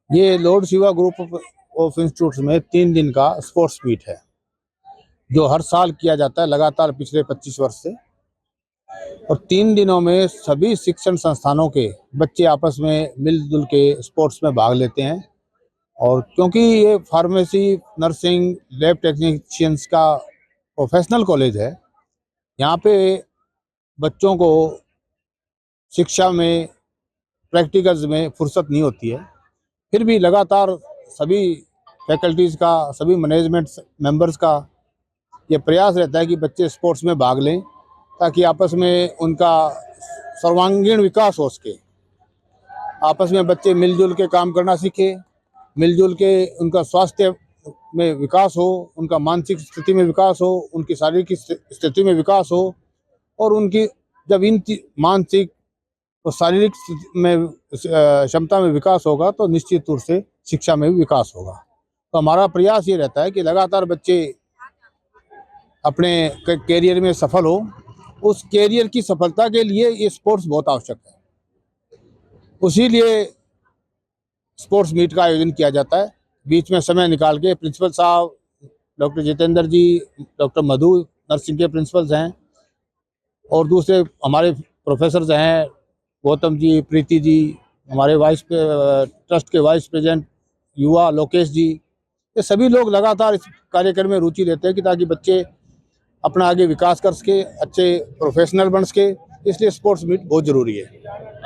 ये Lord Shiva group of institutes में 3 दिन का स्पोर्ट्स मीट है जो हर साल किया जाता है लगातार पिछले 25 वर्ष से। और 3 दिनों में सभी शिक्षण संस्थानों के बच्चे आपस में मिलजुल के स्पोर्ट्स में भाग लेते हैं। और क्योंकि ये फार्मेसी, नर्सिंग, लैब टेक्नीशियंस का प्रोफेशनल कॉलेज है, यहाँ पे बच्चों को शिक्षा में, प्रैक्टिकल्स में फुर्सत नहीं होती है। फिर भी लगातार सभी फैकल्टीज़ का, सभी मैनेजमेंट मेंबर्स का ये प्रयास रहता है कि बच्चे स्पोर्ट्स में भाग लें ताकि आपस में उनका सर्वांगीण विकास हो सके। आपस में बच्चे मिलजुल के काम करना सीखें, मिलजुल के उनका स्वास्थ्य में विकास हो, उनका मानसिक स्थिति में विकास हो, उनकी शारीरिक स्थिति में विकास हो। और उनकी जब इन मानसिक और शारीरिक में क्षमता में विकास होगा तो निश्चित रूप से शिक्षा में भी विकास होगा। तो हमारा प्रयास ये रहता है कि लगातार बच्चे अपने कैरियर में सफल हो। उस कैरियर की सफलता के लिए ये स्पोर्ट्स बहुत आवश्यक है। उसी लिए स्पोर्ट्स मीट का आयोजन किया जाता है। बीच में समय निकाल के प्रिंसिपल साहब डॉक्टर जितेंद्र जी, डॉक्टर मधु नर्सिंग के प्रिंसिपल्स हैं, और दूसरे हमारे प्रोफेसर्स हैं, गौतम जी, प्रीति जी, हमारे ट्रस्ट के वाइस प्रेसिडेंट युवा लोकेश जी, ये सभी लोग लगातार इस कार्यक्रम में रुचि लेते हैं कि ताकि बच्चे अपना आगे विकास कर सके, अच्छे प्रोफेशनल बन सके। इसलिए स्पोर्ट्स मीट बहुत ज़रूरी है।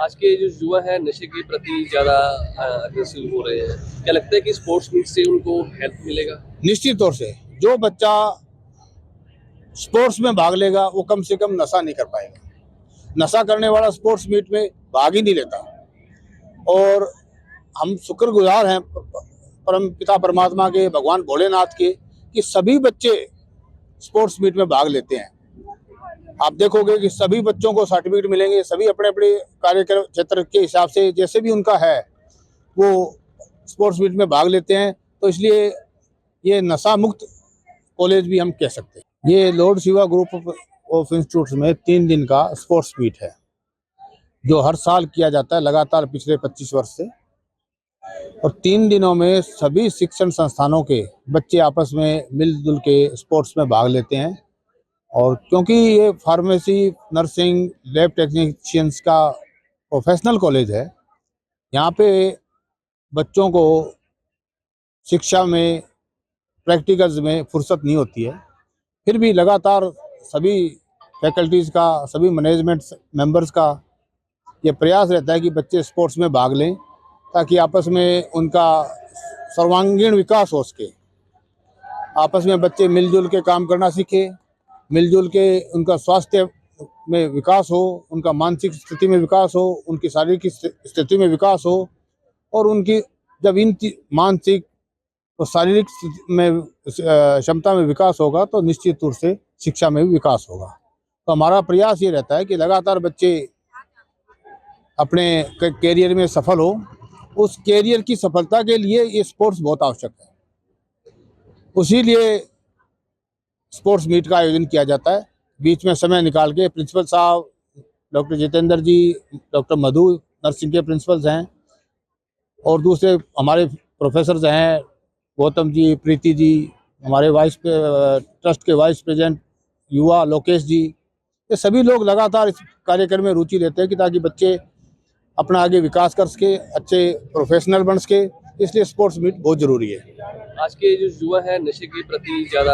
आज के जो युवा है नशे के प्रति ज़्यादा अग्रेसिव हो रहे हैं, क्या लगता है कि स्पोर्ट्स मीट से उनको हेल्प मिलेगा? निश्चित तौर से जो बच्चा स्पोर्ट्स में भाग लेगा वो कम से कम नशा नहीं कर पाएगा। नशा करने वाला स्पोर्ट्स मीट में भाग ही नहीं लेता। और हम शुक्रगुजार हैं परम पिता परमात्मा के, भगवान भोलेनाथ के, कि सभी बच्चे स्पोर्ट्स मीट में भाग लेते हैं। आप देखोगे कि सभी बच्चों को सर्टिफिकेट मिलेंगे, सभी अपने अपने कार्यक्रम क्षेत्र के हिसाब से जैसे भी उनका है वो स्पोर्ट्स मीट में भाग लेते हैं। तो इसलिए ये नशा मुक्त कॉलेज भी हम कह सकते हैं। ये Lord Shiva group of institutes में 3 दिन का स्पोर्ट्स मीट है जो हर साल किया जाता है लगातार पिछले 25 वर्ष से। और 3 दिनों में सभी शिक्षण संस्थानों के बच्चे आपस में मिलजुल के स्पोर्ट्स में भाग लेते हैं। और क्योंकि ये फार्मेसी, नर्सिंग, लैब टेक्नीशियंस का प्रोफेशनल कॉलेज है, यहाँ पे बच्चों को शिक्षा में, प्रैक्टिकल्स में फुर्सत नहीं होती है। फिर भी लगातार सभी फैकल्टीज़ का, सभी मैनेजमेंट मेंबर्स का ये प्रयास रहता है कि बच्चे स्पोर्ट्स में भाग लें ताकि आपस में उनका सर्वांगीण विकास हो सके। आपस में बच्चे मिलजुल के काम करना सीखें, मिलजुल के उनका स्वास्थ्य में विकास हो, उनका मानसिक स्थिति में विकास हो, उनकी शारीरिक स्थिति में विकास हो। और उनकी जब इन मानसिक और शारीरिक में क्षमता में विकास होगा तो निश्चित रूप से शिक्षा में भी विकास होगा। तो हमारा प्रयास ये रहता है कि लगातार बच्चे अपने कैरियर में सफल हो। उस कैरियर की सफलता के लिए ये स्पोर्ट्स बहुत आवश्यक है। उसी लिए स्पोर्ट्स मीट का आयोजन किया जाता है। बीच में समय निकाल के प्रिंसिपल साहब डॉक्टर जितेंद्र जी, डॉक्टर मधु नर्सिंग के प्रिंसिपल्स हैं, और दूसरे हमारे प्रोफेसर्स हैं, गौतम जी, प्रीति जी, हमारे ट्रस्ट के वाइस प्रेसिडेंट युवा लोकेश जी, ये सभी लोग लगातार इस कार्यक्रम में रुचि लेते हैं कि ताकि बच्चे अपना आगे विकास कर सके, अच्छे प्रोफेशनल बन सके। इसलिए स्पोर्ट्स मीट बहुत ज़रूरी है। आज के जो युवा है नशे के प्रति ज़्यादा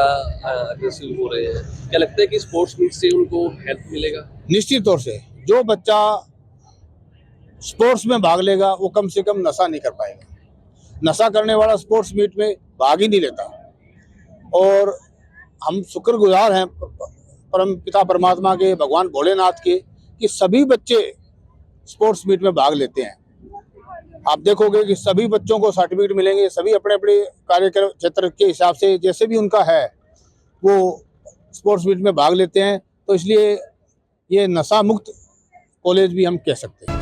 अग्रेसिव हो रहे हैं, क्या लगता है कि स्पोर्ट्स मीट से उनको हेल्प मिलेगा? निश्चित तौर से जो बच्चा स्पोर्ट्स में भाग लेगा वो कम से कम नशा नहीं कर पाएगा। नशा करने वाला स्पोर्ट्स मीट में भाग ही नहीं लेता। और हम शुक्रगुजार हैं परम पिता परमात्मा के, भगवान भोलेनाथ के, कि सभी बच्चे स्पोर्ट्स मीट में भाग लेते हैं। आप देखोगे कि सभी बच्चों को सर्टिफिकेट मिलेंगे, सभी अपने अपने कार्यक्रम क्षेत्र के हिसाब से जैसे भी उनका है वो स्पोर्ट्स मीट में भाग लेते हैं। तो इसलिए ये नशा मुक्त कॉलेज भी हम कह सकते हैं।